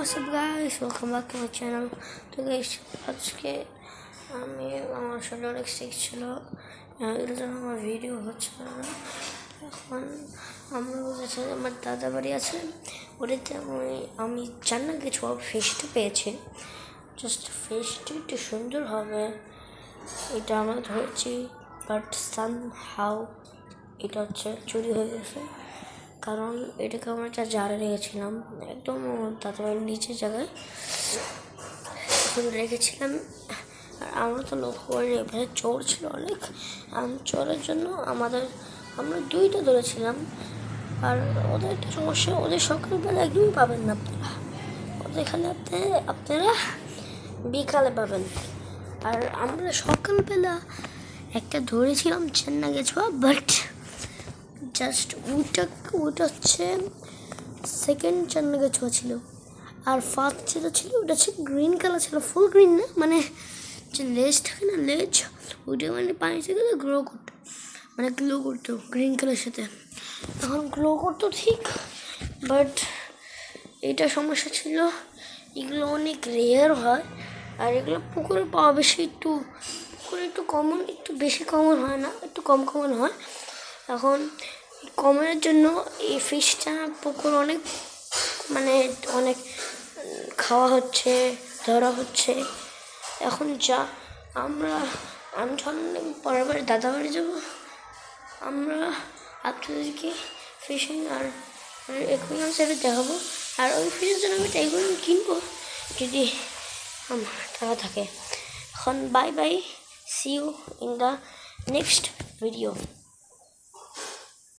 What's up guys, welcome back to my channel. তো guys আজকে আমি আমার শরীর অনেক সিক ছিল, এর জন্য আমার ভিডিও হচ্ছে না। এখন আমরা বলছি আমার দাদা বাড়ি আছে, ওটাতে আমি জানি না কিছু ফিশটা পেয়েছি। জাস্ট ফিশটি একটু সুন্দর হবে এটা আমরা ধরেছি, বাট সামহাউ এটা হচ্ছে চুরি হয়ে গেছে। কারণ এটাকে আমরা একটা জারে রেখেছিলাম, একদম দাদাবাড়ির নিচের জায়গায় রেখেছিলাম। আর আমরা তো লক্ষ্য করিনি, এখানে চোর ছিল অনেক। চোরের জন্য আমরা দুইটা ধরেছিলাম। আর ওদের একটা সমস্যা, ওদের সকালবেলা একদমই পাবেন না আপনারা, ওদের খালি আপনারা বিকালে পাবেন। আর আমরা সকালবেলা একটা ধরেছিলাম চেন্না গেছুয়া, বাট জাস্ট ওটা হচ্ছে সেকেন্ড চেন্না গেছুয়া ছিল। আর ফার্স্ট যেটা ছিল ওটা হচ্ছে গ্রিন কালার ছিল, ফুল গ্রিন না, মানে যে লেজ থাকে না, লেজ ওইটা মানে পানি থেকে গ্লো করতো গ্রিন কালারের সাথে। এখন গ্লো করতো ঠিক, বাট এটা সমস্যা ছিল, এগুলো অনেক রেয়ার হয়। আর এগুলো পুকুরে পাওয়া বেশি, পুকুরে একটু কমন, একটু বেশি কমন হয় না, একটু কম কমন হয়। এখন কমনের জন্য এই ফিশটা পুকুর অনেক খাওয়া হচ্ছে, ধরা হচ্ছে। এখন আমি যখন পরের বাড়ি দাদা বাড়ি যাবো, আমরা আপনাদেরকে ফিশিং আর একুয়ারিয়াম সেটা দেখাবো। আর ওই ফিশের জন্য আমি একুয়ারিয়াম কিনবো যদি আমার টাকা থাকে। এখন bye bye, see you in the next video.